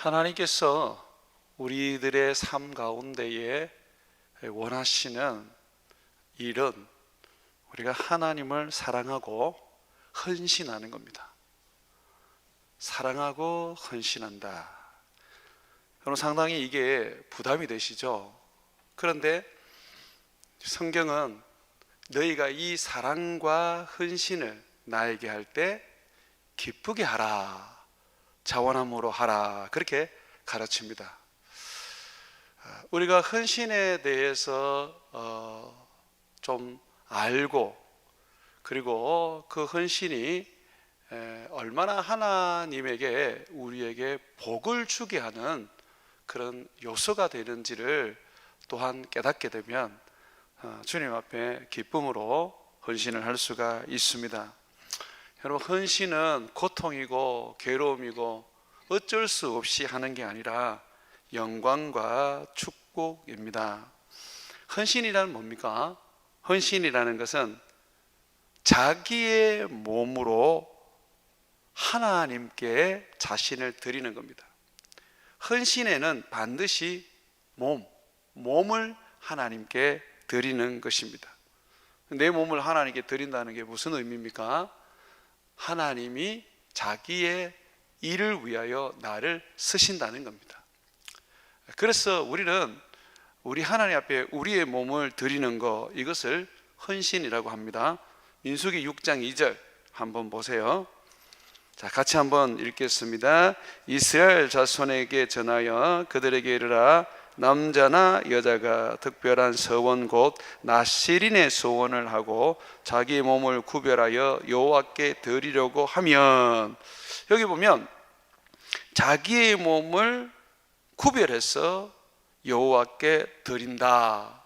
하나님께서 우리들의 삶 가운데에 원하시는 일은 우리가 하나님을 사랑하고 헌신하는 겁니다. 사랑하고 헌신한다. 여러분, 상당히 이게 부담이 되시죠? 그런데 성경은 너희가 이 사랑과 헌신을 나에게 할 때 기쁘게 하라, 자원함으로 하라, 그렇게 가르칩니다. 우리가 헌신에 대해서 좀 알고, 그리고 그 헌신이 얼마나 하나님에게 우리에게 복을 주게 하는 그런 요소가 되는지를 또한 깨닫게 되면 주님 앞에 기쁨으로 헌신을 할 수가 있습니다. 여러분, 헌신은 고통이고 괴로움이고 어쩔 수 없이 하는 게 아니라 영광과 축복입니다. 헌신이란 뭡니까? 헌신이라는 것은 자기의 몸으로 하나님께 자신을 드리는 겁니다. 헌신에는 반드시 몸을 하나님께 드리는 것입니다. 내 몸을 하나님께 드린다는 게 무슨 의미입니까? 하나님이 자기의 일을 위하여 나를 쓰신다는 겁니다. 그래서 우리는 우리 하나님 앞에 우리의 몸을 드리는 것, 이것을 헌신이라고 합니다. 민수기 6장 2절 한번 보세요. 자, 같이 한번 읽겠습니다. 이스라엘 자손에게 전하여 그들에게 이르라. 남자나 여자가 특별한 서원 곧 나실인의 소원을 하고 자기 몸을 구별하여 여호와께 드리려고 하면, 여기 보면 자기의 몸을 구별해서 여호와께 드린다.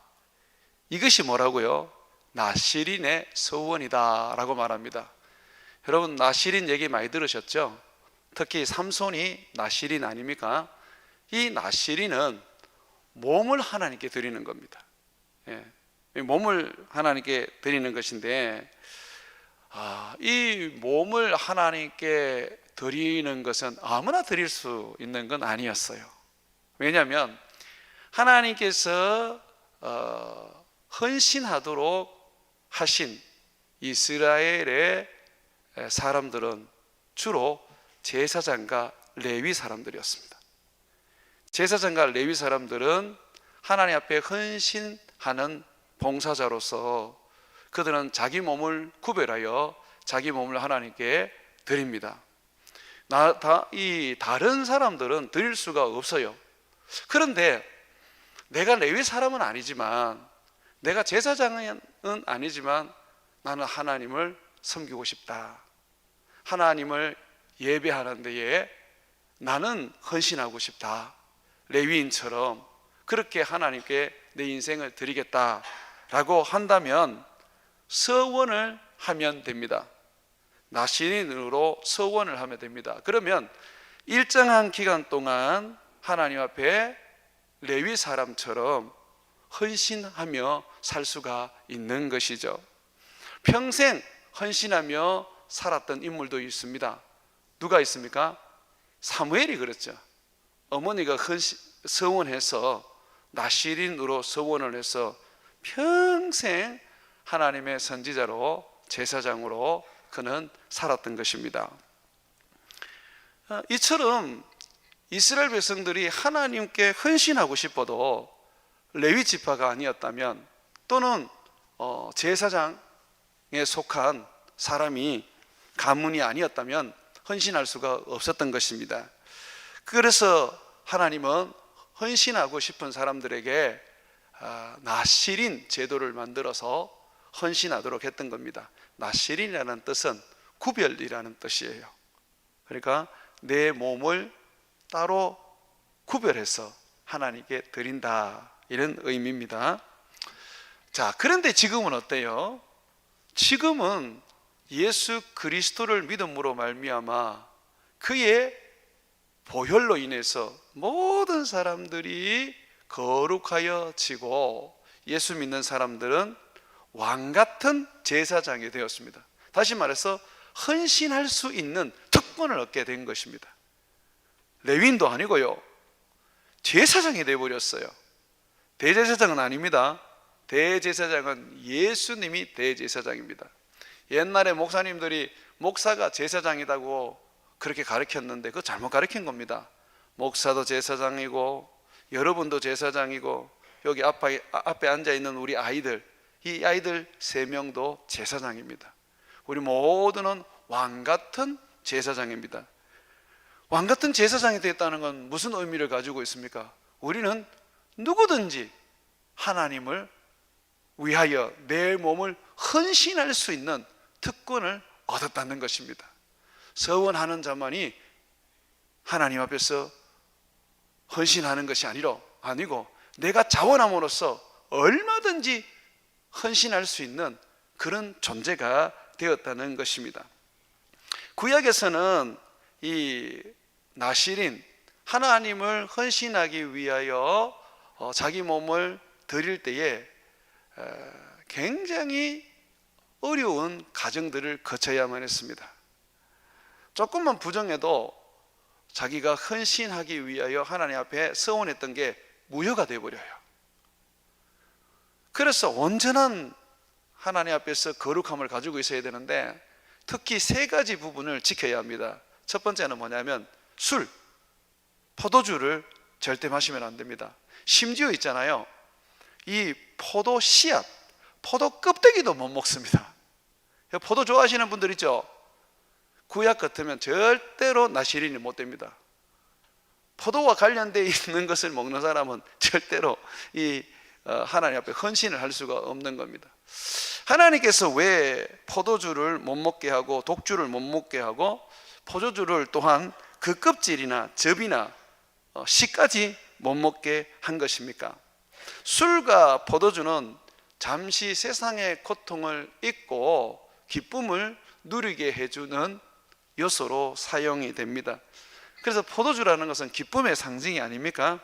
이것이 뭐라고요? 나실인의 소원이다 라고 말합니다. 여러분, 나실인 얘기 많이 들으셨죠? 특히 삼손이 나실인 아닙니까? 이 나실인은 몸을 하나님께 드리는 겁니다. 몸을 하나님께 드리는 것인데, 이 몸을 하나님께 드리는 것은 아무나 드릴 수 있는 건 아니었어요. 왜냐하면 하나님께서 헌신하도록 하신 이스라엘의 사람들은 주로 제사장과 레위 사람들이었습니다. 제사장과 레위 사람들은 하나님 앞에 헌신하는 봉사자로서 그들은 자기 몸을 구별하여 자기 몸을 하나님께 드립니다. 이 다른 사람들은 드릴 수가 없어요. 그런데 내가 레위 사람은 아니지만, 내가 제사장은 아니지만 나는 하나님을 섬기고 싶다, 하나님을 예배하는 데에 나는 헌신하고 싶다, 레위인처럼 그렇게 하나님께 내 인생을 드리겠다라고 한다면 서원을 하면 됩니다. 나실인으로 서원을 하면 됩니다. 그러면 일정한 기간 동안 하나님 앞에 레위 사람처럼 헌신하며 살 수가 있는 것이죠. 평생 헌신하며 살았던 인물도 있습니다. 누가 있습니까? 사무엘이 그랬죠. 어머니가 서원해서 나실인으로 서원을 해서 평생 하나님의 선지자로, 제사장으로 그는 살았던 것입니다. 이처럼 이스라엘 백성들이 하나님께 헌신하고 싶어도 레위 지파가 아니었다면, 또는 제사장에 속한 사람이 가문이 아니었다면 헌신할 수가 없었던 것입니다. 그래서 하나님은 헌신하고 싶은 사람들에게 나실인 제도를 만들어서 헌신하도록 했던 겁니다. 나실인이라는 뜻은 구별이라는 뜻이에요. 그러니까 내 몸을 따로 구별해서 하나님께 드린다, 이런 의미입니다. 자, 그런데 지금은 어때요? 지금은 예수 그리스도를 믿음으로 말미암아 그의 보혈로 인해서 모든 사람들이 거룩하여지고 예수 믿는 사람들은 왕같은 제사장이 되었습니다. 다시 말해서 헌신할 수 있는 특권을 얻게 된 것입니다. 레위인도 아니고요, 제사장이 되어버렸어요. 대제사장은 아닙니다. 대제사장은 예수님이 대제사장입니다. 옛날에 목사님들이 목사가 제사장이라고 그렇게 가르쳤는데 그거 잘못 가르친 겁니다. 목사도 제사장이고 여러분도 제사장이고 여기 앞에 앉아있는 우리 아이들, 이 아이들 3명도 제사장입니다. 우리 모두는 왕같은 제사장입니다. 왕같은 제사장이 되었다는 건 무슨 의미를 가지고 있습니까? 우리는 누구든지 하나님을 위하여 내 몸을 헌신할 수 있는 특권을 얻었다는 것입니다. 서원하는 자만이 하나님 앞에서 헌신하는 것이 아니고 내가 자원함으로써 얼마든지 헌신할 수 있는 그런 존재가 되었다는 것입니다. 구약에서는 이 나실인, 하나님을 헌신하기 위하여 자기 몸을 드릴 때에 굉장히 어려운 과정들을 거쳐야만 했습니다. 조금만 부정해도 자기가 헌신하기 위하여 하나님 앞에 서원했던 게 무효가 되어버려요. 그래서 온전한 하나님 앞에서 거룩함을 가지고 있어야 되는데 특히 3가지 부분을 지켜야 합니다. 첫 번째는 뭐냐면 술, 포도주를 절대 마시면 안 됩니다. 심지어 있잖아요, 이 포도 씨앗, 포도 껍데기도 못 먹습니다. 포도 좋아하시는 분들 있죠? 구약 같으면 절대로 나실인이 못 됩니다. 포도와 관련되어 있는 것을 먹는 사람은 절대로 이 하나님 앞에 헌신을 할 수가 없는 겁니다. 하나님께서 왜 포도주를 못 먹게 하고 독주를 못 먹게 하고 포도주를 또한 그 껍질이나 즙이나 씨까지 못 먹게 한 것입니까? 술과 포도주는 잠시 세상의 고통을 잊고 기쁨을 누리게 해주는 요소로 사용이 됩니다. 그래서 포도주라는 것은 기쁨의 상징이 아닙니까?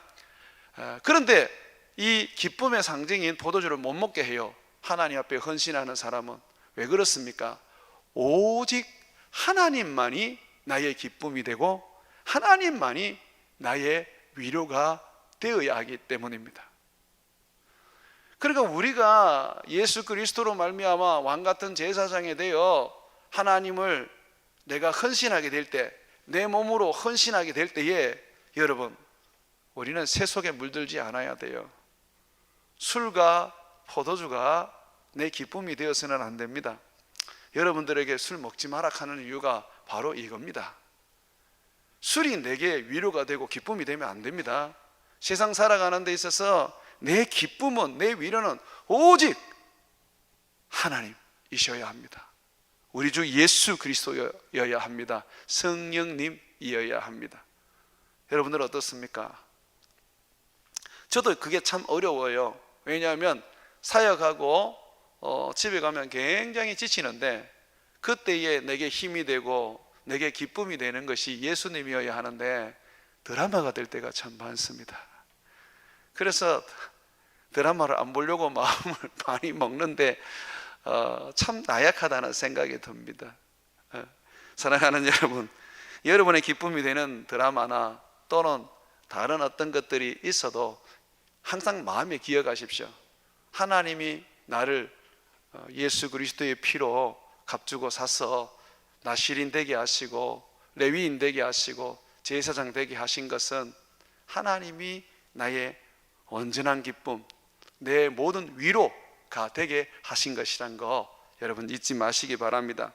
그런데 이 기쁨의 상징인 포도주를 못 먹게 해요. 하나님 앞에 헌신하는 사람은. 왜 그렇습니까? 오직 하나님만이 나의 기쁨이 되고 하나님만이 나의 위로가 되어야 하기 때문입니다. 그러니까 우리가 예수 그리스도로 말미암아 왕같은 제사장이 되어 하나님을 내가 헌신하게 될 때, 내 몸으로 헌신하게 될 때에 여러분, 우리는 새 속에 물들지 않아야 돼요. 술과 포도주가 내 기쁨이 되어서는 안 됩니다. 여러분들에게 술 먹지 마라 하는 이유가 바로 이겁니다. 술이 내게 위로가 되고 기쁨이 되면 안 됩니다. 세상 살아가는 데 있어서 내 기쁨은, 내 위로는 오직 하나님이셔야 합니다. 우리 주 예수 그리스도여야 합니다. 성령님이어야 합니다. 여러분들 어떻습니까? 저도 그게 참 어려워요. 왜냐하면 사역하고 집에 가면 굉장히 지치는데 그때에 내게 힘이 되고 내게 기쁨이 되는 것이 예수님이어야 하는데 드라마가 될 때가 참 많습니다. 그래서 드라마를 안 보려고 마음을 많이 먹는데 참 나약하다는 생각이 듭니다. 사랑하는 여러분, 여러분의 기쁨이 되는 드라마나 또는 다른 어떤 것들이 있어도 항상 마음에 기억하십시오. 하나님이 나를 예수 그리스도의 피로 값주고 사서 나실인 되게 하시고 레위인 되게 하시고 제사장 되게 하신 것은 하나님이 나의 온전한 기쁨, 내 모든 위로가 되게 하신 것이란 거 여러분 잊지 마시기 바랍니다.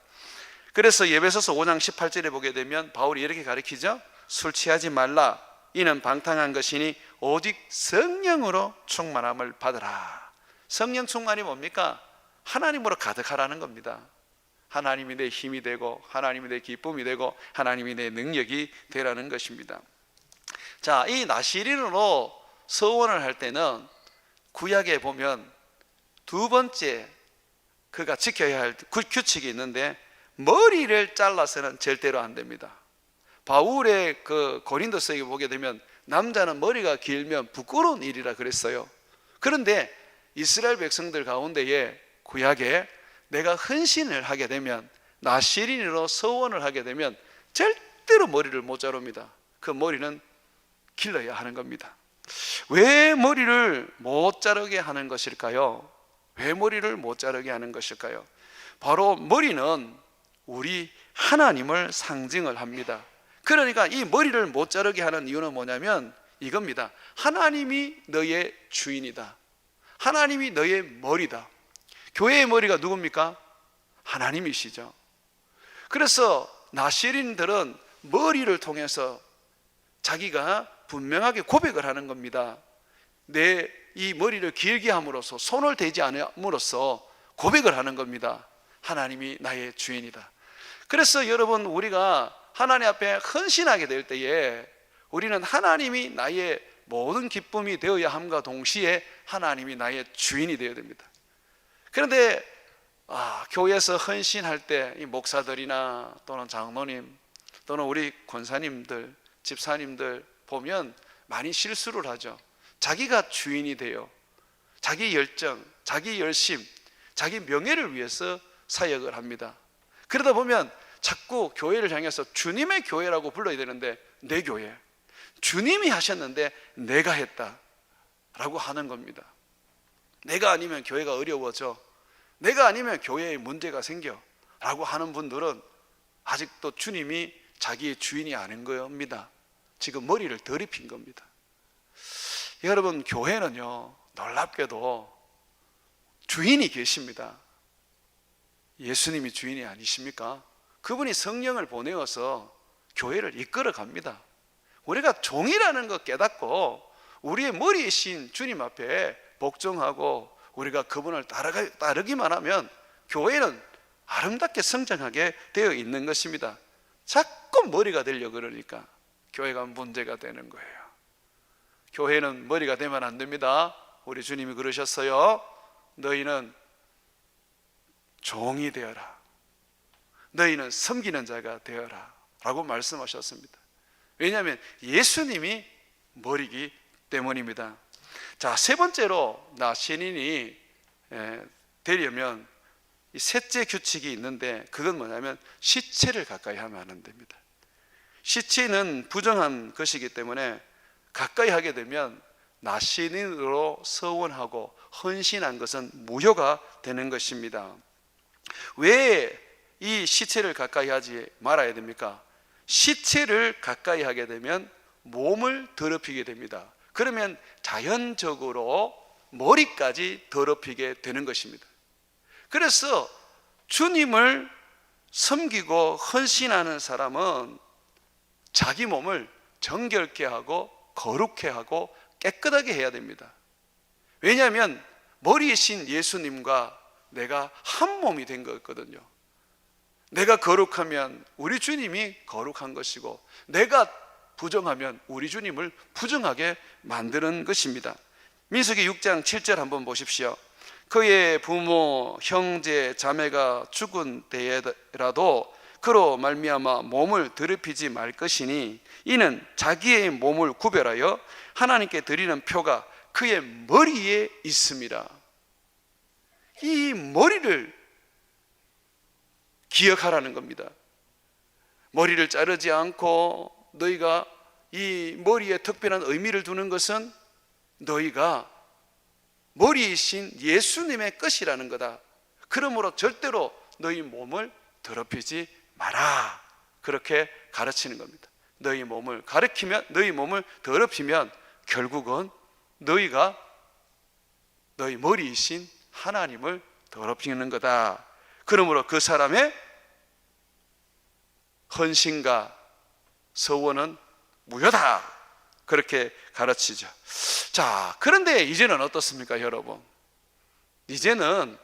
그래서 에베소서 5장 18절에 보게 되면 바울이 이렇게 가르치죠. 술 취하지 말라. 이는 방탕한 것이니 오직 성령으로 충만함을 받으라. 성령 충만이 뭡니까? 하나님으로 가득하라는 겁니다. 하나님이 내 힘이 되고 하나님이 내 기쁨이 되고 하나님이 내 능력이 되라는 것입니다. 자, 이 나실인으로 서원을 할 때는 구약에 보면 두 번째 그가 지켜야 할 규칙이 있는데 머리를 잘라서는 절대로 안 됩니다. 바울의 그 고린도서에 보게 되면 남자는 머리가 길면 부끄러운 일이라 그랬어요. 그런데 이스라엘 백성들 가운데에 구약에 내가 헌신을 하게 되면 나실인으로 서원을 하게 되면 절대로 머리를 못 자릅니다. 그 머리는 길러야 하는 겁니다. 왜 머리를 못 자르게 하는 것일까요? 왜 머리를 못 자르게 하는 것일까요? 바로 머리는 우리 하나님을 상징을 합니다. 그러니까 이 머리를 못 자르게 하는 이유는 뭐냐면 이겁니다. 하나님이 너의 주인이다. 하나님이 너의 머리다. 교회의 머리가 누굽니까? 하나님이시죠. 그래서 나시린들은 머리를 통해서 자기가 분명하게 고백을 하는 겁니다. 내 이 머리를 길게 함으로써, 손을 대지 않음으로써 고백을 하는 겁니다. 하나님이 나의 주인이다. 그래서 여러분, 우리가 하나님 앞에 헌신하게 될 때에 우리는 하나님이 나의 모든 기쁨이 되어야 함과 동시에 하나님이 나의 주인이 되어야 됩니다. 그런데 교회에서 헌신할 때 이 목사들이나 또는 장로님 또는 우리 권사님들, 집사님들 보면 많이 실수를 하죠. 자기가 주인이 돼요. 자기 열정, 자기 열심, 자기 명예를 위해서 사역을 합니다. 그러다 보면 자꾸 교회를 향해서 주님의 교회라고 불러야 되는데 내 교회, 주님이 하셨는데 내가 했다 라고 하는 겁니다. 내가 아니면 교회가 어려워져, 내가 아니면 교회에 문제가 생겨 라고 하는 분들은 아직도 주님이 자기의 주인이 아닌 겁니다. 지금 머리를 덜 입힌 겁니다. 여러분, 교회는요, 놀랍게도 주인이 계십니다. 예수님이 주인이 아니십니까? 그분이 성령을 보내어서 교회를 이끌어 갑니다. 우리가 종이라는 것 깨닫고 우리의 머리이신 주님 앞에 복종하고 우리가 그분을 따르기만 하면 교회는 아름답게 성장하게 되어 있는 것입니다. 자꾸 머리가 되려고 그러니까 교회가 문제가 되는 거예요. 교회는 머리가 되면 안 됩니다. 우리 주님이 그러셨어요. 너희는 종이 되어라. 너희는 섬기는 자가 되어라 라고 말씀하셨습니다. 왜냐하면 예수님이 머리이기 때문입니다. 자, 세 번째로 나 신인이 되려면 이 셋째 규칙이 있는데 그건 뭐냐면 시체를 가까이 하면 안 됩니다. 시체는 부정한 것이기 때문에 가까이 하게 되면 나신인으로 서원하고 헌신한 것은 무효가 되는 것입니다. 왜 이 시체를 가까이 하지 말아야 됩니까? 시체를 가까이 하게 되면 몸을 더럽히게 됩니다. 그러면 자연적으로 머리까지 더럽히게 되는 것입니다. 그래서 주님을 섬기고 헌신하는 사람은 자기 몸을 정결케 하고 거룩해 하고 깨끗하게 해야 됩니다. 왜냐하면 머리이신 예수님과 내가 한 몸이 된 거거든요. 내가 거룩하면 우리 주님이 거룩한 것이고 내가 부정하면 우리 주님을 부정하게 만드는 것입니다. 민수기 6장 7절 한번 보십시오. 그의 부모, 형제, 자매가 죽은 때에라도 그로 말미암아 몸을 더럽히지 말 것이니 이는 자기의 몸을 구별하여 하나님께 드리는 표가 그의 머리에 있습니다. 이 머리를 기억하라는 겁니다. 머리를 자르지 않고 너희가 이 머리에 특별한 의미를 두는 것은 너희가 머리이신 예수님의 것이라는 거다. 그러므로 절대로 너희 몸을 더럽히지 마라. 그렇게 가르치는 겁니다. 너희 몸을 가르치면, 너희 몸을 더럽히면 결국은 너희가 너희 머리이신 하나님을 더럽히는 거다. 그러므로 그 사람의 헌신과 서원은 무효다. 그렇게 가르치죠. 자, 그런데 이제는 어떻습니까, 여러분? 이제는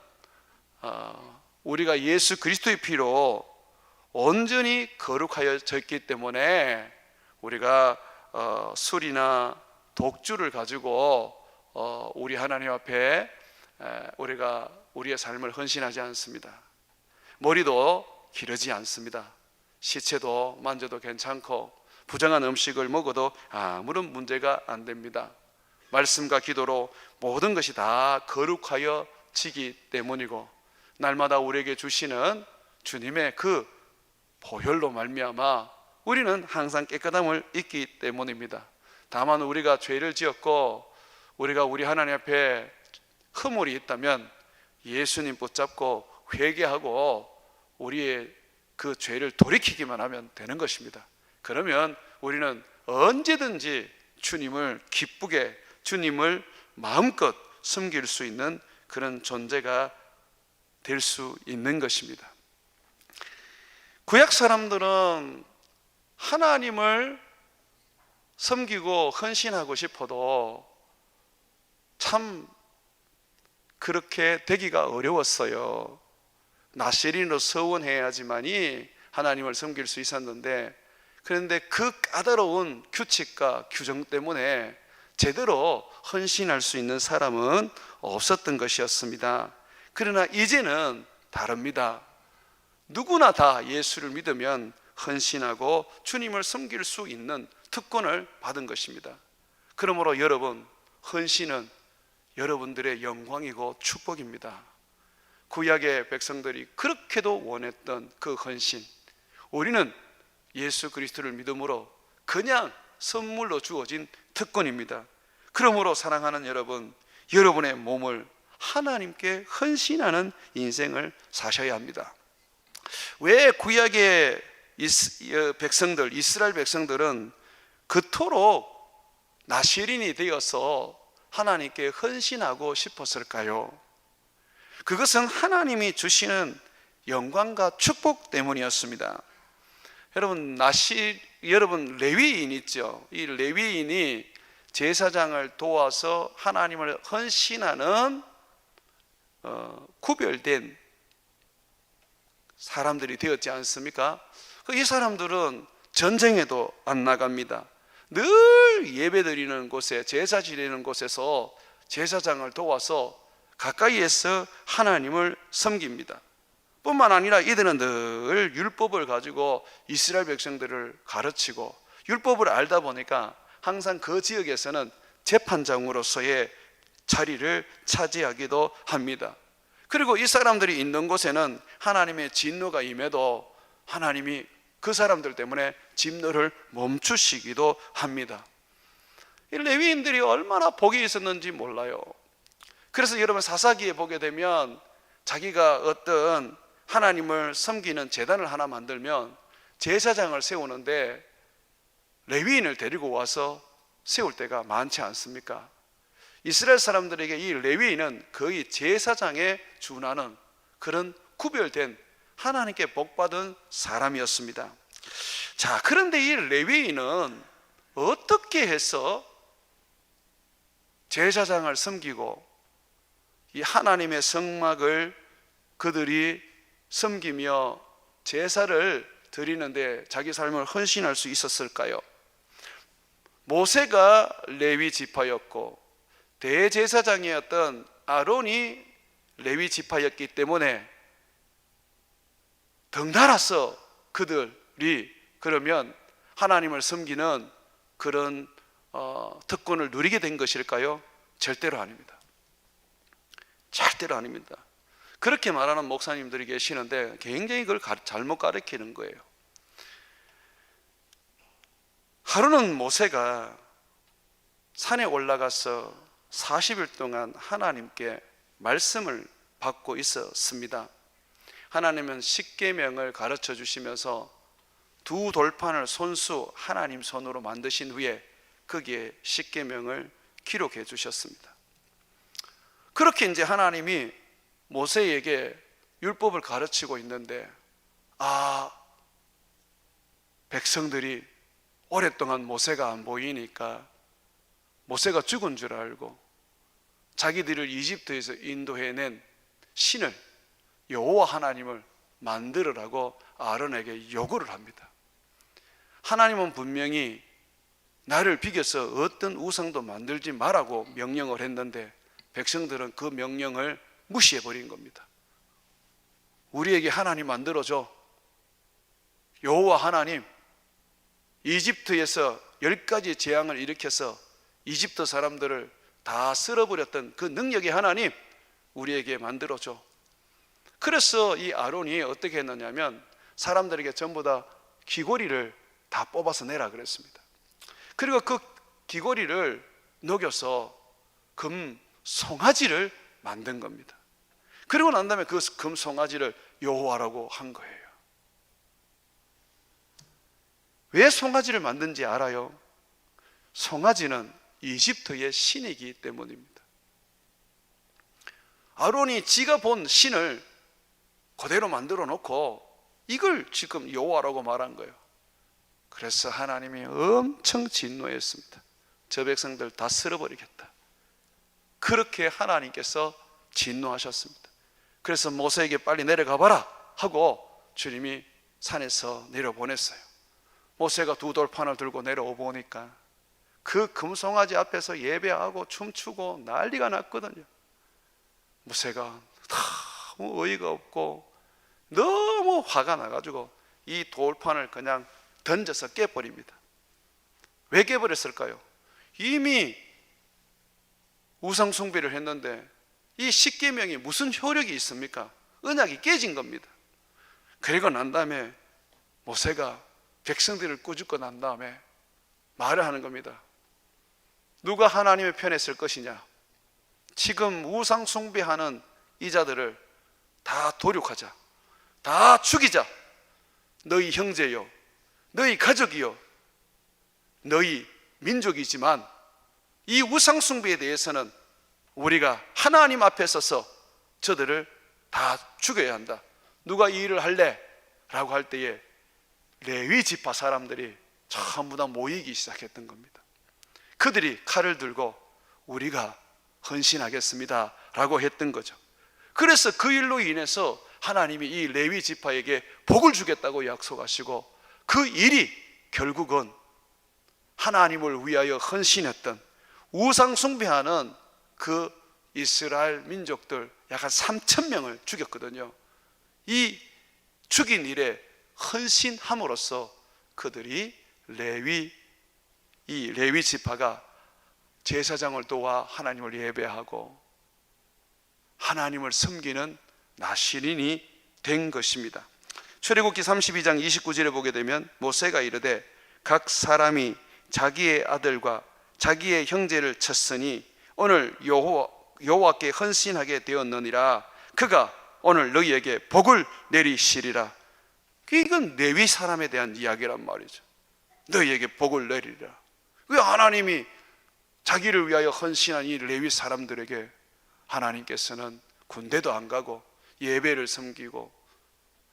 우리가 예수 그리스도의 피로 온전히 거룩하여졌기 때문에 우리가 술이나 독주를 가지고 우리 하나님 앞에 우리가 우리의 삶을 헌신하지 않습니다. 머리도 기르지 않습니다. 시체도 만져도 괜찮고 부정한 음식을 먹어도 아무런 문제가 안 됩니다. 말씀과 기도로 모든 것이 다 거룩하여지기 때문이고 날마다 우리에게 주시는 주님의 그 보혈로 말미암아 우리는 항상 깨끗함을 잊기 때문입니다. 다만 우리가 죄를 지었고 우리가 우리 하나님 앞에 허물이 있다면 예수님 붙잡고 회개하고 우리의 그 죄를 돌이키기만 하면 되는 것입니다. 그러면 우리는 언제든지 주님을 기쁘게, 주님을 마음껏 섬길 수 있는 그런 존재가 될 수 있는 것입니다. 구약 사람들은 하나님을 섬기고 헌신하고 싶어도 참 그렇게 되기가 어려웠어요. 나세린으로 서원해야지만이 하나님을 섬길 수 있었는데, 그런데 그 까다로운 규칙과 규정 때문에 제대로 헌신할 수 있는 사람은 없었던 것이었습니다. 그러나 이제는 다릅니다. 누구나 다 예수를 믿으면 헌신하고 주님을 섬길 수 있는 특권을 받은 것입니다. 그러므로 여러분, 헌신은 여러분들의 영광이고 축복입니다. 구약의 백성들이 그렇게도 원했던 그 헌신, 우리는 예수 그리스도를 믿음으로 그냥 선물로 주어진 특권입니다. 그러므로 사랑하는 여러분, 여러분의 몸을 하나님께 헌신하는 인생을 사셔야 합니다. 왜 구약의 백성들, 이스라엘 백성들은 그토록 나시린이 되어서 하나님께 헌신하고 싶었을까요? 그것은 하나님이 주시는 영광과 축복 때문이었습니다. 여러분 레위인 있죠? 이 레위인이 제사장을 도와서 하나님을 헌신하는 구별된 사람들이 되었지 않습니까? 이 사람들은 전쟁에도 안 나갑니다. 늘 예배드리는 곳에, 제사 지내는 곳에서 제사장을 도와서 가까이에서 하나님을 섬깁니다. 뿐만 아니라 이들은 늘 율법을 가지고 이스라엘 백성들을 가르치고, 율법을 알다 보니까 항상 그 지역에서는 재판장으로서의 자리를 차지하기도 합니다. 그리고 이 사람들이 있는 곳에는 하나님의 진노가 임해도 하나님이 그 사람들 때문에 진노를 멈추시기도 합니다. 이 레위인들이 얼마나 복이 있었는지 몰라요. 그래서 여러분 사사기에 보게 되면 자기가 어떤 하나님을 섬기는 제단을 하나 만들면 제사장을 세우는데 레위인을 데리고 와서 세울 때가 많지 않습니까? 이스라엘 사람들에게 이 레위인은 거의 제사장에 준하는 그런 구별된 하나님께 복받은 사람이었습니다. 자, 그런데 이 레위인은 어떻게 해서 제사장을 섬기고 이 하나님의 성막을 그들이 섬기며 제사를 드리는데 자기 삶을 헌신할 수 있었을까요? 모세가 레위 지파였고 대제사장이었던 아론이 레위 지파였기 때문에 덩달아서 그들이 그러면 하나님을 섬기는 그런 특권을 누리게 된 것일까요? 절대로 아닙니다. 절대로 아닙니다. 그렇게 말하는 목사님들이 계시는데 굉장히 그걸 잘못 가르치는 거예요. 하루는 모세가 산에 올라가서 40일 동안 하나님께 말씀을 받고 있었습니다. 하나님은 십계명을 가르쳐 주시면서 두 돌판을 손수 하나님 손으로 만드신 후에 거기에 십계명을 기록해 주셨습니다. 그렇게 이제 하나님이 모세에게 율법을 가르치고 있는데, 백성들이 오랫동안 모세가 안 보이니까 모세가 죽은 줄 알고 자기들을 이집트에서 인도해낸 신을, 여호와 하나님을 만들으라고 아론에게 요구를 합니다. 하나님은 분명히 나를 비겨서 어떤 우상도 만들지 말라고 명령을 했는데 백성들은 그 명령을 무시해버린 겁니다. 우리에게 하나님 만들어줘. 여호와 하나님, 이집트에서 10가지 재앙을 일으켜서 이집트 사람들을 다 쓸어버렸던 그 능력의 하나님, 우리에게 만들어줘. 그래서 이 아론이 어떻게 했느냐면 사람들에게 전부 다 귀고리를 다 뽑아서 내라 그랬습니다. 그리고 그 귀고리를 녹여서 금 송아지를 만든 겁니다. 그리고 난 다음에 그 금 송아지를 여호와라고 한 거예요. 왜 송아지를 만든지 알아요? 송아지는 이집트의 신이기 때문입니다. 아론이 지가 본 신을 그대로 만들어 놓고 이걸 지금 여호와라고 말한 거예요. 그래서 하나님이 엄청 진노했습니다. 저 백성들 다 쓸어버리겠다. 그렇게 하나님께서 진노하셨습니다. 그래서 모세에게 빨리 내려가 봐라 하고 주님이 산에서 내려보냈어요. 모세가 두 돌판을 들고 내려오보니까 그 금송아지 앞에서 예배하고 춤추고 난리가 났거든요. 모세가 너무 어이가 없고 너무 화가 나가지고 이 돌판을 그냥 던져서 깨버립니다. 왜 깨버렸을까요? 이미 우상 숭배를 했는데 이 십계명이 무슨 효력이 있습니까? 언약이 깨진 겁니다. 그리고 난 다음에 모세가 백성들을 꾸짖고 난 다음에 말을 하는 겁니다. 누가 하나님의 편에 설 것이냐? 지금 우상 숭배하는 이 자들을 다 도륙하자, 다 죽이자. 너희 형제요, 너희 가족이요, 너희 민족이지만 이 우상 숭배에 대해서는 우리가 하나님 앞에 서서 저들을 다 죽여야 한다. 누가 이 일을 할래? 라고 할 때에 레위 지파 사람들이 전부 다 모이기 시작했던 겁니다. 그들이 칼을 들고 우리가 헌신하겠습니다 라고 했던 거죠. 그래서 그 일로 인해서 하나님이 이 레위 지파에게 복을 주겠다고 약속하시고 그 일이 결국은 하나님을 위하여 헌신했던 우상 숭배하는 그 이스라엘 민족들 약 한 3,000명을 죽였거든요. 이 죽인 일에 헌신함으로써 그들이 이 레위 지파가 제사장을 도와 하나님을 예배하고 하나님을 섬기는 나실인이 된 것입니다. 출애굽기 32장 29절에 보게 되면 모세가 이르되 각 사람이 자기의 아들과 자기의 형제를 쳤으니 오늘 여호와께 헌신하게 되었느니라. 그가 오늘 너희에게 복을 내리시리라. 이건 레위 사람에 대한 이야기란 말이죠. 너희에게 복을 내리리라. 왜 하나님이 자기를 위하여 헌신한 이 레위 사람들에게 하나님께서는 군대도 안 가고 예배를 섬기고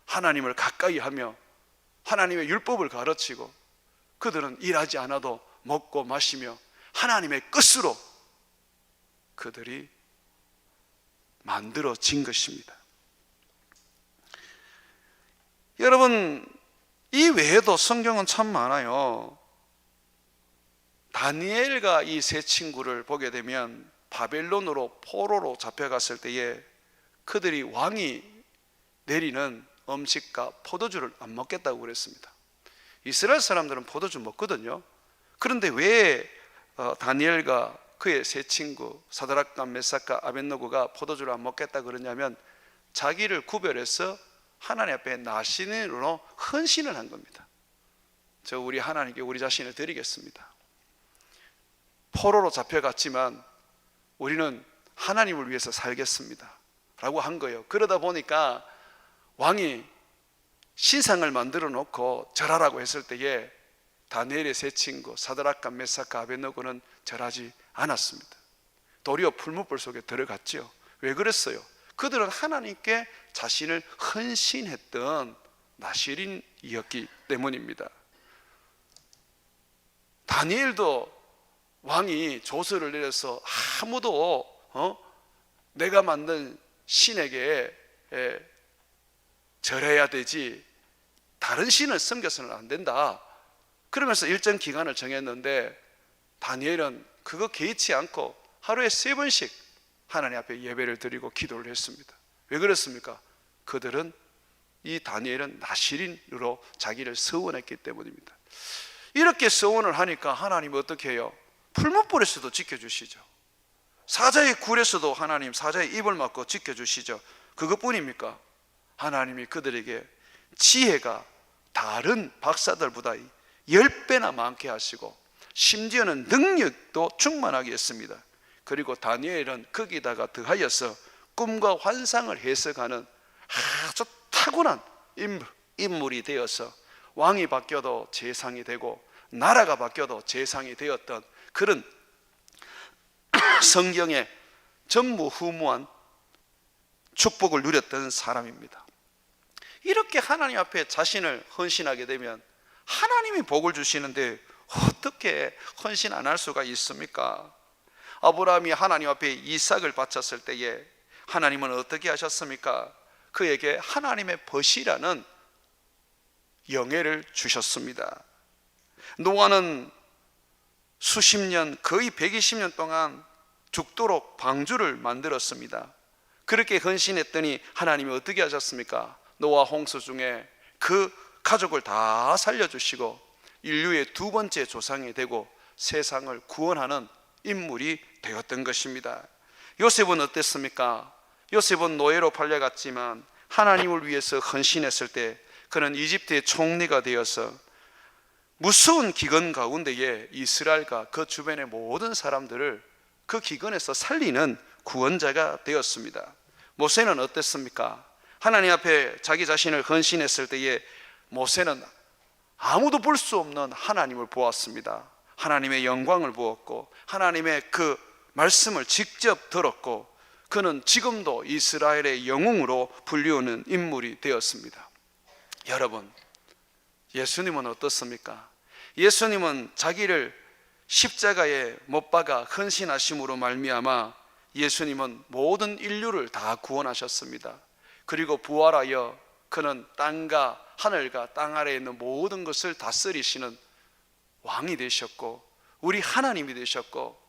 하나님을 가까이 하며 하나님의 율법을 가르치고 그들은 일하지 않아도 먹고 마시며 하나님의 뜻으로 그들이 만들어진 것입니다. 여러분, 이 외에도 성경은 참 많아요. 다니엘과 이 세 친구를 보게 되면 바벨론으로 포로로 잡혀갔을 때에 그들이 왕이 내리는 음식과 포도주를 안 먹겠다고 그랬습니다. 이스라엘 사람들은 포도주 먹거든요. 그런데 왜 다니엘과 그의 세 친구 사드락과 메삭과 아벳느고가 포도주를 안 먹겠다 그러냐면 자기를 구별해서 하나님 앞에 나신으로 헌신을 한 겁니다. 저 우리 하나님께 우리 자신을 드리겠습니다. 포로로 잡혀갔지만 우리는 하나님을 위해서 살겠습니다 라고 한 거예요. 그러다 보니까 왕이 신상을 만들어 놓고 절하라고 했을 때에 다니엘의 세 친구 사드락과 메삭과 아벳느고는 절하지 않았습니다. 도리어 풀무불 속에 들어갔죠. 왜 그랬어요? 그들은 하나님께 자신을 헌신했던 나실인이었기 때문입니다. 다니엘도 왕이 조서를 내려서 아무도 내가 만든 신에게 절해야 되지 다른 신을 섬겨서는 안 된다. 그러면서 일정 기간을 정했는데 다니엘은 그거 개의치 않고 하루에 3번씩 하나님 앞에 예배를 드리고 기도를 했습니다. 왜 그랬습니까? 그들은 이 다니엘은 나실인으로 자기를 서원했기 때문입니다. 이렇게 서원을 하니까 하나님이 어떻게 해요? 풀무불에서도 지켜주시죠. 사자의 굴에서도 하나님 사자의 입을 막고 지켜주시죠. 그것뿐입니까? 하나님이 그들에게 지혜가 다른 박사들보다 10배나 많게 하시고 심지어는 능력도 충만하게 했습니다. 그리고 다니엘은 거기다가 더하여서 꿈과 환상을 해석하는 아주 탁월한 인물이 되어서 왕이 바뀌어도 재상이 되고 나라가 바뀌어도 재상이 되었던 그런 성경의 전무후무한 축복을 누렸던 사람입니다. 이렇게 하나님 앞에 자신을 헌신하게 되면 하나님이 복을 주시는데 어떻게 헌신 안 할 수가 있습니까? 아브라함이 하나님 앞에 이삭을 바쳤을 때에 하나님은 어떻게 하셨습니까? 그에게 하나님의 벗이라는 영예를 주셨습니다. 노아는 수십 년, 거의 120년 동안 죽도록 방주를 만들었습니다. 그렇게 헌신했더니 하나님이 어떻게 하셨습니까? 노아 홍수 중에 그 가족을 다 살려주시고 인류의 두 번째 조상이 되고 세상을 구원하는 인물이 되었던 것입니다. 요셉은 어땠습니까? 요셉은 노예로 팔려갔지만 하나님을 위해서 헌신했을 때 그는 이집트의 총리가 되어서 무서운 기근 가운데에 이스라엘과 그 주변의 모든 사람들을 그 기근에서 살리는 구원자가 되었습니다. 모세는 어땠습니까? 하나님 앞에 자기 자신을 헌신했을 때에 모세는 아무도 볼 수 없는 하나님을 보았습니다. 하나님의 영광을 보았고 하나님의 그 말씀을 직접 들었고 그는 지금도 이스라엘의 영웅으로 불리우는 인물이 되었습니다. 여러분, 예수님은 어떻습니까? 예수님은 자기를 십자가에 못 박아 헌신하심으로 말미암아 예수님은 모든 인류를 다 구원하셨습니다. 그리고 부활하여 그는 땅과 하늘과 땅 아래에 있는 모든 것을 다스리시는 왕이 되셨고 우리 하나님이 되셨고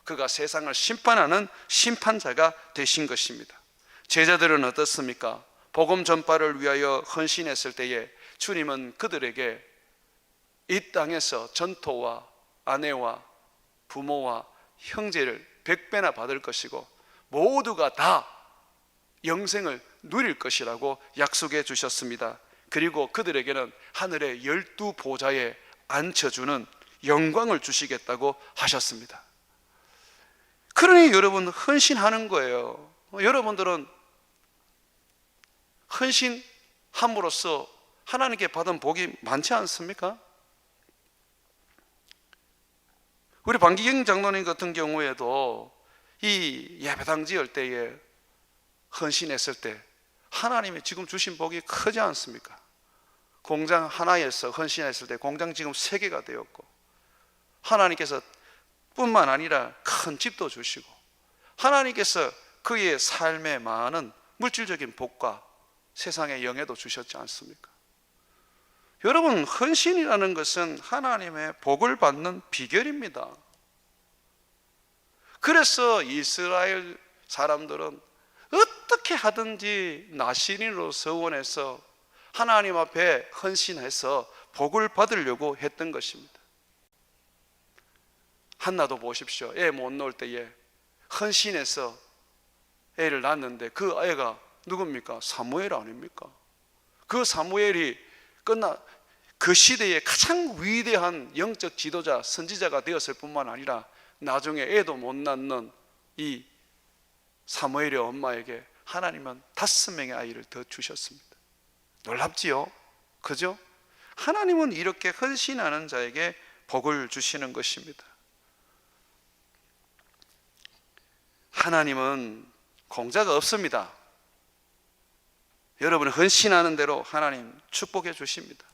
그가 세상을 심판하는 심판자가 되신 것입니다. 제자들은 어떻습니까? 복음 전파를 위하여 헌신했을 때에 주님은 그들에게 이 땅에서 전토와 아내와 부모와 형제를 100배나 받을 것이고 모두가 다 영생을 누릴 것이라고 약속해 주셨습니다. 그리고 그들에게는 하늘의 12보좌에 앉혀주는 영광을 주시겠다고 하셨습니다. 그러니 여러분 헌신하는 거예요. 여러분들은 헌신함으로써 하나님께 받은 복이 많지 않습니까? 우리 방기경 장로님 같은 경우에도 이 예배당 지을 때에 헌신했을 때 하나님이 지금 주신 복이 크지 않습니까? 공장 하나에서 헌신했을 때 공장 지금 3개가 되었고 하나님께서 뿐만 아니라 큰 집도 주시고 하나님께서 그의 삶에 많은 물질적인 복과 세상의 영예도 주셨지 않습니까? 여러분, 헌신이라는 것은 하나님의 복을 받는 비결입니다. 그래서 이스라엘 사람들은 어떻게 하든지 나신인으로 서원해서 하나님 앞에 헌신해서 복을 받으려고 했던 것입니다. 한나도 보십시오. 애 못 낳을 때에 헌신해서 애를 낳았는데 그 애가 누굽니까? 사무엘 아닙니까? 그 사무엘이 그 시대의 가장 위대한 영적 지도자, 선지자가 되었을 뿐만 아니라 나중에 애도 못 낳는 이 사무엘의 엄마에게 하나님은 5명의 아이를 더 주셨습니다. 놀랍지요? 그죠? 하나님은 이렇게 헌신하는 자에게 복을 주시는 것입니다. 하나님은 공짜가 없습니다. 여러분이 헌신하는 대로 하나님 축복해 주십니다.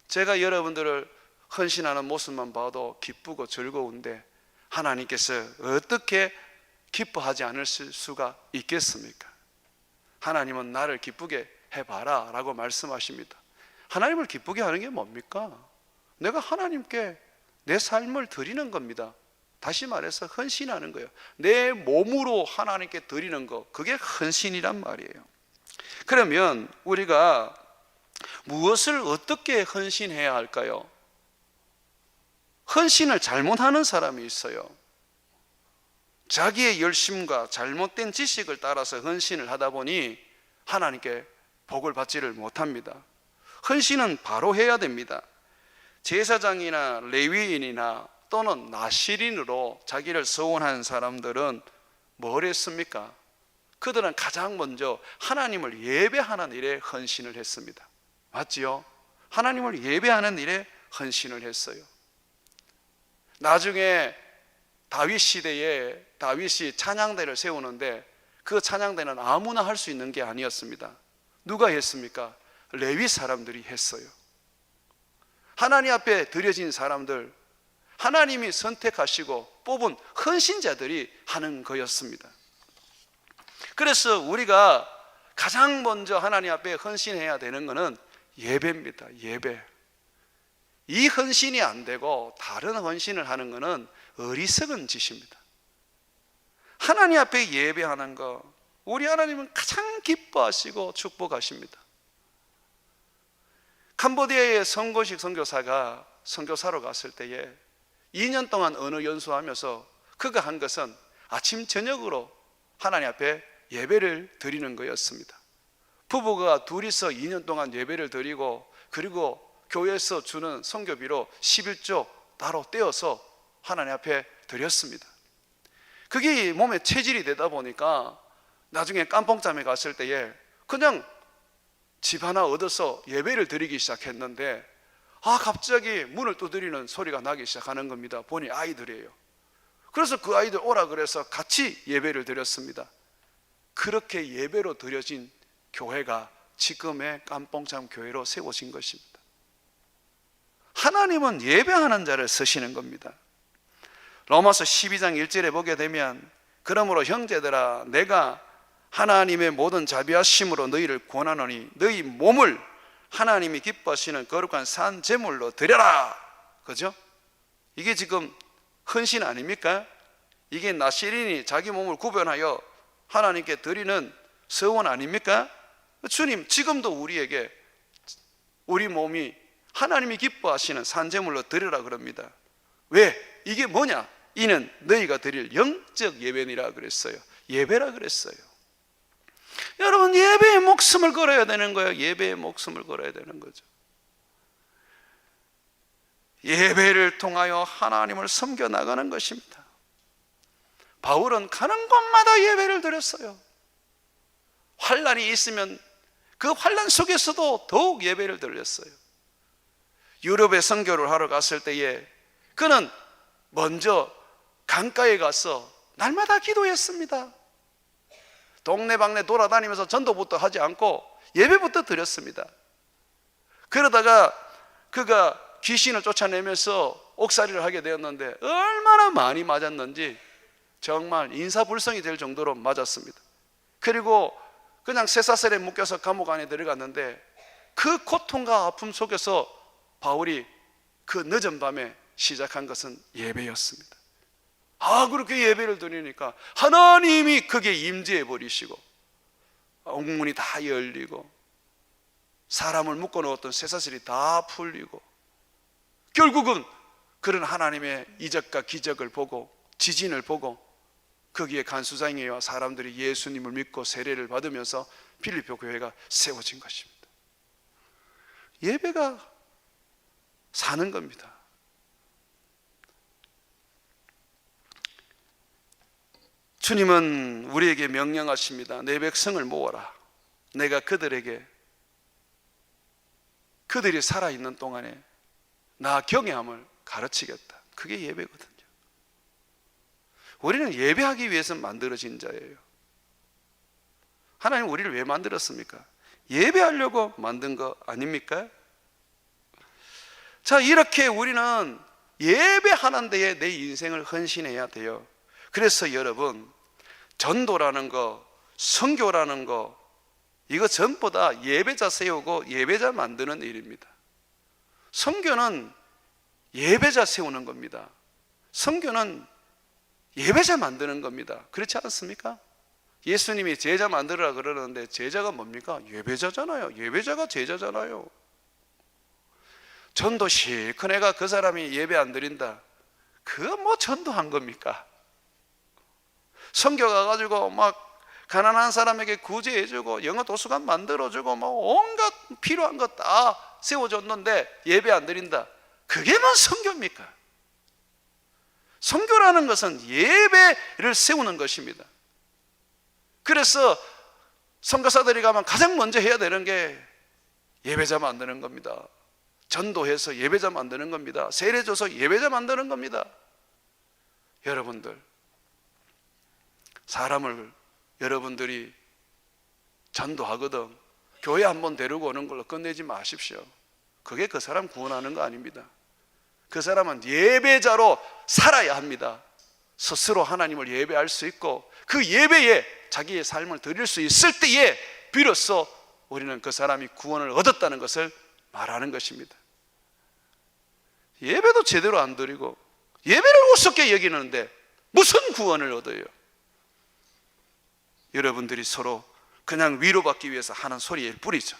제가 여러분들을 헌신하는 모습만 봐도 기쁘고 즐거운데 하나님께서 어떻게 기뻐하지 않을 수가 있겠습니까? 하나님은 나를 기쁘게 해봐라 라고 말씀하십니다. 하나님을 기쁘게 하는 게 뭡니까? 내가 하나님께 내 삶을 드리는 겁니다. 다시 말해서 헌신하는 거예요. 내 몸으로 하나님께 드리는 거, 그게 헌신이란 말이에요. 그러면 우리가 무엇을 어떻게 헌신해야 할까요? 헌신을 잘못하는 사람이 있어요. 자기의 열심과 잘못된 지식을 따라서 헌신을 하다 보니 하나님께 복을 받지를 못합니다. 헌신은 바로 해야 됩니다. 제사장이나 레위인이나 또는 나실인으로 자기를 서원한 사람들은 뭘 했습니까? 그들은 가장 먼저 하나님을 예배하는 일에 헌신을 했습니다. 맞지요? 하나님을 예배하는 일에 헌신을 했어요. 나중에 다윗 시대에 다윗이 찬양대를 세우는데 그 찬양대는 아무나 할 수 있는 게 아니었습니다. 누가 했습니까? 레위 사람들이 했어요. 하나님 앞에 드려진 사람들, 하나님이 선택하시고 뽑은 헌신자들이 하는 거였습니다. 그래서 우리가 가장 먼저 하나님 앞에 헌신해야 되는 것은 예배입니다. 예배. 이 헌신이 안 되고 다른 헌신을 하는 것은 어리석은 짓입니다. 하나님 앞에 예배하는 것, 우리 하나님은 가장 기뻐하시고 축복하십니다. 캄보디아의 성고식 선교사가 선교사로 갔을 때에 2년 동안 언어 연수하면서 그가 한 것은 아침 저녁으로 하나님 앞에 예배를 드리는 거였습니다. 부부가 둘이서 2년 동안 예배를 드리고, 그리고 교회에서 주는 선교비로 11조 따로 떼어서 하나님 앞에 드렸습니다. 그게 몸에 체질이 되다 보니까 나중에 깜뽕짬에 갔을 때에 그냥 집 하나 얻어서 예배를 드리기 시작했는데, 갑자기 문을 두드리는 소리가 나기 시작하는 겁니다. 보니 아이들이에요. 그래서 그 아이들 오라 그래서 같이 예배를 드렸습니다. 그렇게 예배로 드려진 교회가 지금의 깜뽕참 교회로 세워진 것입니다. 하나님은 예배하는 자를 쓰시는 겁니다. 로마서 12장 1절에 보게 되면, 그러므로 형제들아 내가 하나님의 모든 자비하심으로 너희를 권하노니 너희 몸을 하나님이 기뻐하시는 거룩한 산 제물로 드려라. 그죠? 이게 지금 헌신 아닙니까? 이게 나실인이 자기 몸을 구별하여 하나님께 드리는 서원 아닙니까? 주님 지금도 우리에게 우리 몸이 하나님이 기뻐하시는 산제물로 드리라 그럽니다. 왜? 이게 뭐냐? 이는 너희가 드릴 영적 예배니라 그랬어요. 예배라 그랬어요. 여러분, 예배에 목숨을 걸어야 되는 거예요. 예배에 목숨을 걸어야 되는 거죠. 예배를 통하여 하나님을 섬겨 나가는 것입니다. 바울은 가는 곳마다 예배를 드렸어요. 환난이 있으면 그 환난 속에서도 더욱 예배를 드렸어요. 유럽에 선교를 하러 갔을 때에 그는 먼저 강가에 가서 날마다 기도했습니다. 동네방네 돌아다니면서 전도부터 하지 않고 예배부터 드렸습니다. 그러다가 그가 귀신을 쫓아내면서 옥살이를 하게 되었는데 얼마나 많이 맞았는지 정말 인사불성이 될 정도로 맞았습니다. 그리고 그냥 쇠사슬에 묶여서 감옥 안에 들어갔는데 그 고통과 아픔 속에서 바울이 그 늦은 밤에 시작한 것은 예배였습니다. 그렇게 예배를 드리니까 하나님이 그게 임재해 버리시고 옥문이 다 열리고 사람을 묶어놓았던 쇠사슬이 다 풀리고 결국은 그런 하나님의 이적과 기적을 보고 지진을 보고 거기에 간수장이와 사람들이 예수님을 믿고 세례를 받으면서 필리포 교회가 세워진 것입니다. 예배가 사는 겁니다. 주님은 우리에게 명령하십니다. 내 백성을 모아라. 내가 그들이 살아있는 동안에 나 경외함을 가르치겠다. 그게 예배거든요. 우리는 예배하기 위해서 만들어진 자예요. 하나님 우리를 왜 만들었습니까? 예배하려고 만든 거 아닙니까? 자, 이렇게 우리는 예배하는 데에 내 인생을 헌신해야 돼요. 그래서 여러분, 전도라는 거, 선교라는 거, 이거 전부 다 예배자 세우고 예배자 만드는 일입니다. 선교는 예배자 세우는 겁니다. 선교는 예배자 만드는 겁니다. 그렇지 않습니까? 예수님이 제자 만들으라 그러는데 제자가 뭡니까? 예배자잖아요. 예배자가 제자잖아요. 전도 실컷 내가 그 사람이 예배 안 드린다, 그거 뭐 전도한 겁니까? 선교 가가지고 막 가난한 사람에게 구제해주고 영어 도서관 만들어주고 뭐 온갖 필요한 거 다 세워줬는데 예배 안 드린다, 그게만 선교입니까? 선교라는 것은 예배를 세우는 것입니다. 그래서 선교사들이 가면 가장 먼저 해야 되는 게 예배자 만드는 겁니다. 전도해서 예배자 만드는 겁니다. 세례 줘서 예배자 만드는 겁니다. 여러분들, 사람을 여러분들이 전도하거든 교회 한번 데리고 오는 걸로 끝내지 마십시오. 그게 그 사람 구원하는 거 아닙니다. 그 사람은 예배자로 살아야 합니다. 스스로 하나님을 예배할 수 있고 그 예배에 자기의 삶을 드릴 수 있을 때에 비로소 우리는 그 사람이 구원을 얻었다는 것을 말하는 것입니다. 예배도 제대로 안 드리고 예배를 우습게 여기는데 무슨 구원을 얻어요? 여러분들이 서로 그냥 위로받기 위해서 하는 소리일 뿐이죠.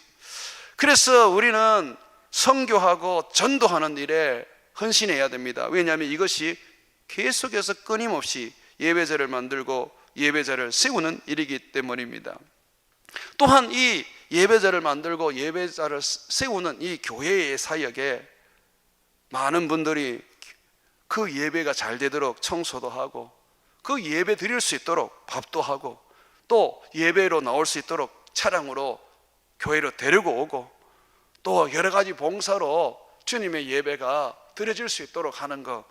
그래서 우리는 선교하고 전도하는 일에 헌신해야 됩니다. 왜냐하면 이것이 계속해서 끊임없이 예배자를 만들고 예배자를 세우는 일이기 때문입니다. 또한 이 예배자를 만들고 예배자를 세우는 이 교회의 사역에 많은 분들이 그 예배가 잘 되도록 청소도 하고 그 예배 드릴 수 있도록 밥도 하고 또 예배로 나올 수 있도록 차량으로 교회로 데리고 오고 또 여러 가지 봉사로 주님의 예배가 드려질 수 있도록 하는 것,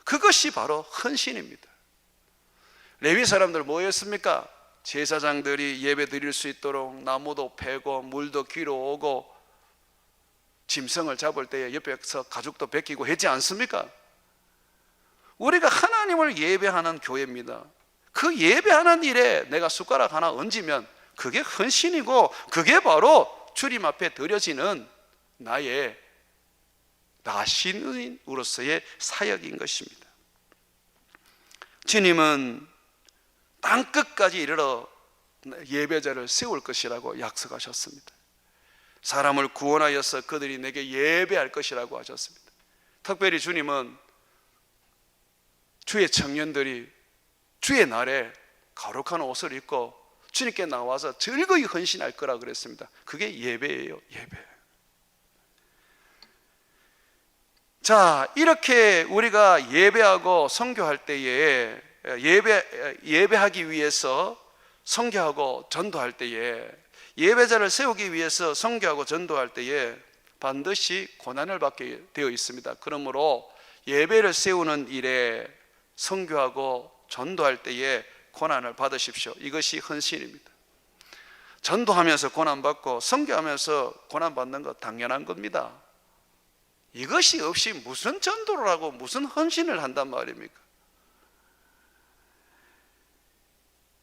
그것이 바로 헌신입니다. 레위 사람들 뭐였습니까? 제사장들이 예배 드릴 수 있도록 나무도 패고 물도 길어 오고 짐승을 잡을 때에 옆에서 가죽도 벗기고 했지 않습니까? 우리가 하나님을 예배하는 교회입니다. 그 예배하는 일에 내가 숟가락 하나 얹으면 그게 헌신이고 그게 바로 주님 앞에 드려지는 나의 나신인으로서의 사역인 것입니다. 주님은 땅끝까지 이르러 예배자를 세울 것이라고 약속하셨습니다. 사람을 구원하여서 그들이 내게 예배할 것이라고 하셨습니다. 특별히 주님은 주의 청년들이 주의 날에 거룩한 옷을 입고 주님께 나와서 즐거이 헌신할 거라 그랬습니다. 그게 예배예요, 예배. 자, 이렇게 우리가 예배하고 선교할 때에 예배하기 위해서 선교하고 전도할 때에 예배자를 세우기 위해서 선교하고 전도할 때에 반드시 고난을 받게 되어 있습니다. 그러므로 예배를 세우는 일에 선교하고 전도할 때에 고난을 받으십시오. 이것이 헌신입니다. 전도하면서 고난받고 선교하면서 고난받는 거 당연한 겁니다. 이것이 없이 무슨 전도를 하고 무슨 헌신을 한단 말입니까?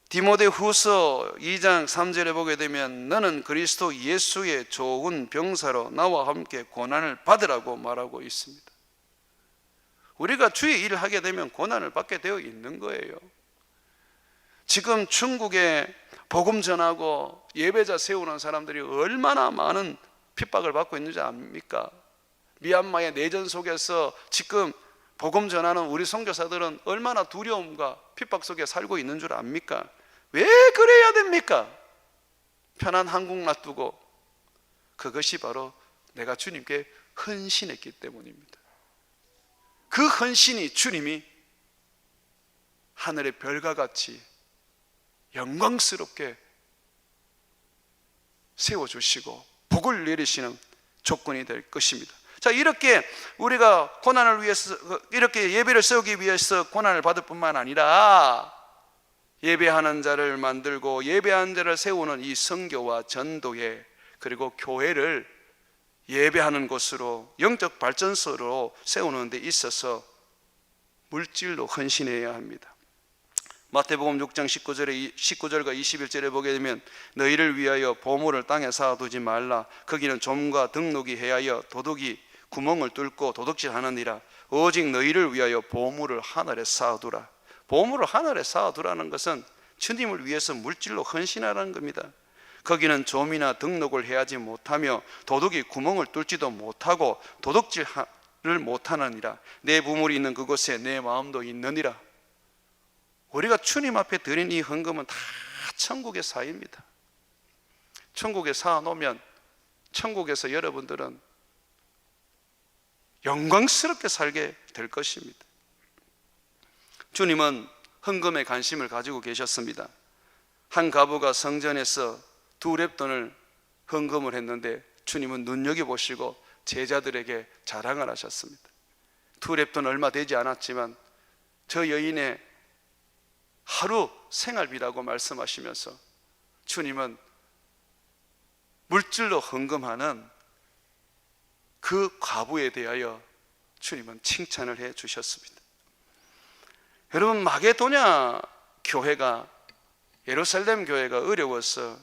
디모데후서 2장 3절에 보게 되면 너는 그리스도 예수의 좋은 병사로 나와 함께 고난을 받으라고 말하고 있습니다. 우리가 주의 일을 하게 되면 고난을 받게 되어 있는 거예요. 지금 중국에 복음 전하고 예배자 세우는 사람들이 얼마나 많은 핍박을 받고 있는지 압니까? 미얀마의 내전 속에서 지금 복음 전하는 우리 선교사들은 얼마나 두려움과 핍박 속에 살고 있는 줄 압니까? 왜 그래야 됩니까? 편한 한국 놔두고. 그것이 바로 내가 주님께 헌신했기 때문입니다. 그 헌신이 주님이 하늘의 별과 같이 영광스럽게 세워주시고 복을 내리시는 조건이 될 것입니다. 자, 이렇게 우리가 고난을 위해서, 이렇게 예배를 세우기 위해서 고난을 받을 뿐만 아니라 예배하는 자를 만들고 예배하는 자를 세우는 이 선교와 전도에, 그리고 교회를 예배하는 곳으로, 영적 발전소로 세우는 데 있어서 물질로 헌신해야 합니다. 마태복음 6장 19절과 21절에 보게 되면 너희를 위하여 보물을 땅에 쌓아두지 말라. 거기는 좀과 등록이 해하여 도둑이 구멍을 뚫고 도둑질하느니라. 오직 너희를 위하여 보물을 하늘에 쌓아두라. 보물을 하늘에 쌓아두라는 것은 주님을 위해서 물질로 헌신하라는 겁니다. 거기는 좀이나 등록을 해하지 못하며 도둑이 구멍을 뚫지도 못하고 도둑질을 못하느니라. 내 보물이 있는 그곳에 내 마음도 있느니라. 우리가 주님 앞에 드린 이 헌금은 다 천국의 사입니다. 천국에 쌓아놓으면 천국에서 여러분들은 영광스럽게 살게 될 것입니다. 주님은 헌금에 관심을 가지고 계셨습니다. 한 과부가 성전에서 2렙돈을 헌금을 했는데 주님은 눈여겨보시고 제자들에게 자랑을 하셨습니다. 2렙돈 얼마 되지 않았지만 저 여인의 하루 생활비라고 말씀하시면서 주님은 물질로 헌금하는 그 과부에 대하여 주님은 칭찬을 해 주셨습니다. 여러분, 마게도냐 교회가, 예루살렘 교회가 어려워서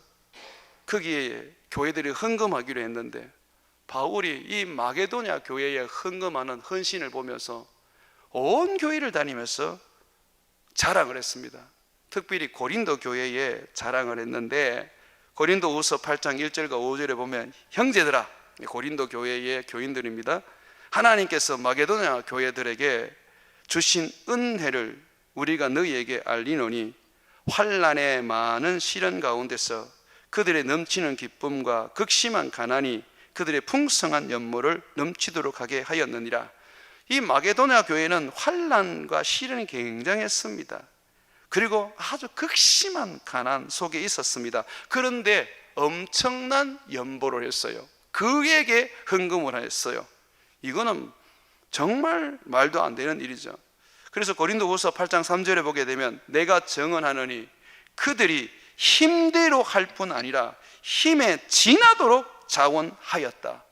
거기에 교회들이 헌금하기로 했는데 바울이 이 마게도냐 교회에 헌금하는 헌신을 보면서 온 교회를 다니면서 자랑을 했습니다. 특별히 고린도 교회에 자랑을 했는데 고린도후서 8장 1절과 5절에 보면 형제들아, 고린도 교회의 교인들입니다. 하나님께서 마게도냐 교회들에게 주신 은혜를 우리가 너희에게 알리노니 환난의 많은 시련 가운데서 그들의 넘치는 기쁨과 극심한 가난이 그들의 풍성한 연모를 넘치도록 하게 하였느니라. 이 마게도냐 교회는 환난과 시련이 굉장했습니다. 그리고 아주 극심한 가난 속에 있었습니다. 그런데 엄청난 연보를 했어요. 그에게 헌금을 했어요. 이거는 정말 말도 안 되는 일이죠. 그래서 고린도후서 8장 3절에 보게 되면 내가 증언하노니 그들이 힘대로 할 뿐 아니라 힘에 지나도록 자원하였다.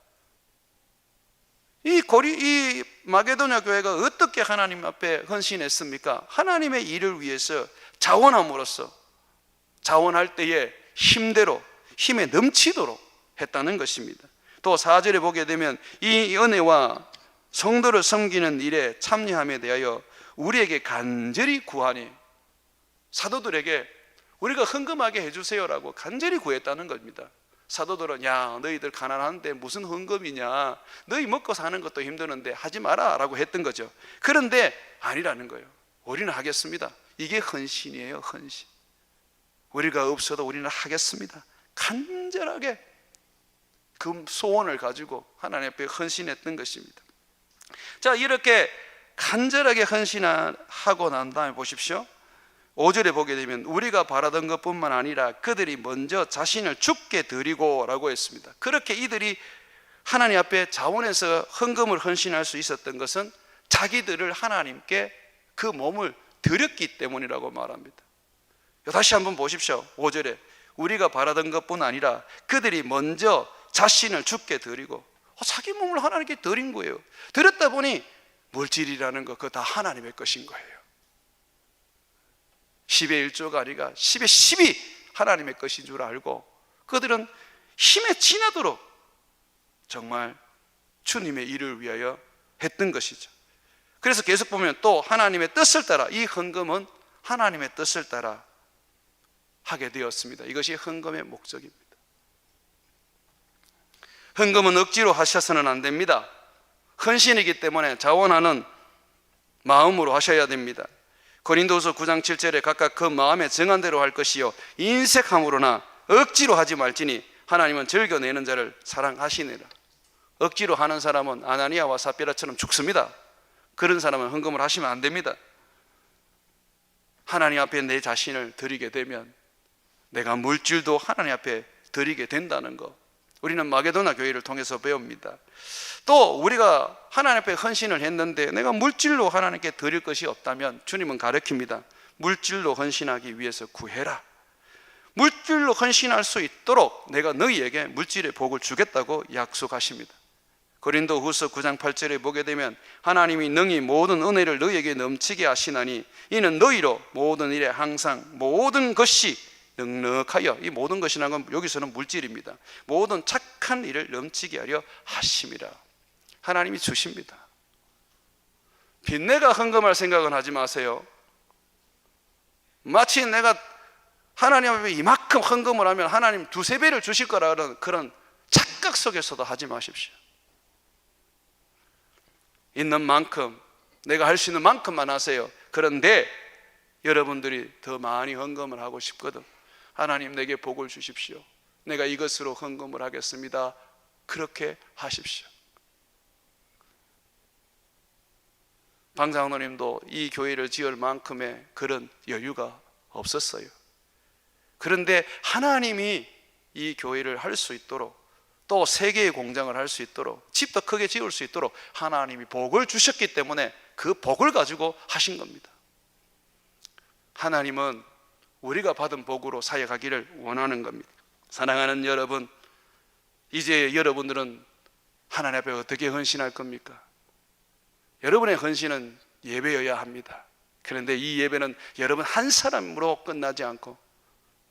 이 마게도냐 교회가 어떻게 하나님 앞에 헌신했습니까? 하나님의 일을 위해서 자원함으로써 자원할 때에 힘대로 힘에 넘치도록 했다는 것입니다. 또 4절에 보게 되면 이 은혜와 성도를 섬기는 일에 참여함에 대하여 우리에게 간절히 구하니, 사도들에게 우리가 헌금하게 해주세요라고 간절히 구했다는 겁니다. 사도들은 야, 너희들 가난한데 무슨 헌금이냐, 너희 먹고 사는 것도 힘드는데 하지 마라 라고 했던 거죠. 그런데 아니라는 거예요. 우리는 하겠습니다. 이게 헌신이에요. 헌신. 우리가 없어도 우리는 하겠습니다. 간절하게 그 소원을 가지고 하나님 앞에 헌신했던 것입니다. 자, 이렇게 간절하게 헌신하고 난 다음에 보십시오. 5절에 보게 되면 우리가 바라던 것뿐만 아니라 그들이 먼저 자신을 주께 드리고 라고 했습니다. 그렇게 이들이 하나님 앞에 자원해서 헌금을 헌신할 수 있었던 것은 자기들을 하나님께 그 몸을 드렸기 때문이라고 말합니다. 다시 한번 보십시오. 5절에 우리가 바라던 것뿐 아니라 그들이 먼저 자신을 주께 드리고, 자기 몸을 하나님께 드린 거예요. 드렸다 보니 물질이라는 거 그거 다 하나님의 것인 거예요. 10의 1조가 아니라 10의 10이 하나님의 것인 줄 알고 그들은 힘에 지나도록 정말 주님의 일을 위하여 했던 것이죠. 그래서 계속 보면 또 하나님의 뜻을 따라, 이 헌금은 하나님의 뜻을 따라 하게 되었습니다. 이것이 헌금의 목적입니다. 헌금은 억지로 하셔서는 안 됩니다. 헌신이기 때문에 자원하는 마음으로 하셔야 됩니다. 고린도후서 9장 7절에 각각 그 마음에 정한 대로 할 것이요 인색함으로나 억지로 하지 말지니 하나님은 즐겨내는 자를 사랑하시니라. 억지로 하는 사람은 아나니아와 삽비라처럼 죽습니다. 그런 사람은 헌금을 하시면 안 됩니다. 하나님 앞에 내 자신을 드리게 되면 내가 물질도 하나님 앞에 드리게 된다는 것, 우리는 마게도나 교회를 통해서 배웁니다. 또 우리가 하나님 앞에 헌신을 했는데 내가 물질로 하나님께 드릴 것이 없다면 주님은 가르칩니다. 물질로 헌신하기 위해서 구해라. 물질로 헌신할 수 있도록 내가 너희에게 물질의 복을 주겠다고 약속하십니다. 고린도후서 9장 8절에 보게 되면 하나님이 능히 모든 은혜를 너희에게 넘치게 하시나니 이는 너희로 모든 일에 항상 모든 것이 넉넉하여, 이 모든 것이라는 건 여기서는 물질입니다. 모든 착한 일을 넘치게 하려 하심이라. 하나님이 주십니다. 빚내가 헌금할 생각은 하지 마세요. 마치 내가 하나님 앞에 이만큼 헌금을 하면 하나님 2-3배를 주실 거라는 그런 착각 속에서도 하지 마십시오. 있는 만큼, 내가 할 수 있는 만큼만 하세요. 그런데 여러분들이 더 많이 헌금을 하고 싶거든. 하나님 내게 복을 주십시오. 내가 이것으로 헌금을 하겠습니다. 그렇게 하십시오. 방 장로님도 이 교회를 지을 만큼의 그런 여유가 없었어요. 그런데 하나님이 이 교회를 할 수 있도록, 또 세계의 공장을 할 수 있도록, 집도 크게 지을 수 있도록 하나님이 복을 주셨기 때문에 그 복을 가지고 하신 겁니다. 하나님은 우리가 받은 복으로 사역하기를 원하는 겁니다. 사랑하는 여러분, 이제 여러분들은 하나님 앞에 어떻게 헌신할 겁니까? 여러분의 헌신은 예배여야 합니다. 그런데 이 예배는 여러분 한 사람으로 끝나지 않고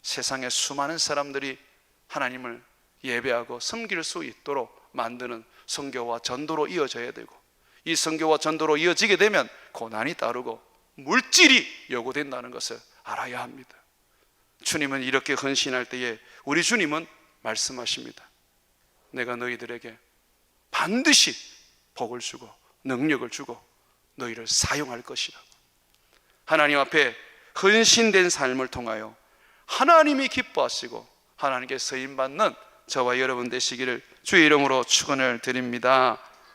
세상의 수많은 사람들이 하나님을 예배하고 섬길 수 있도록 만드는 선교와 전도로 이어져야 되고, 이 선교와 전도로 이어지게 되면 고난이 따르고 물질이 요구된다는 것을 알아야 합니다. 주님은 이렇게 헌신할 때에 우리 주님은 말씀하십니다. 내가 너희들에게 반드시 복을 주고 능력을 주고 너희를 사용할 것이라고. 하나님 앞에 헌신된 삶을 통하여 하나님이 기뻐하시고 하나님께 쓰임받는 저와 여러분 되시기를 주의 이름으로 축원을 드립니다.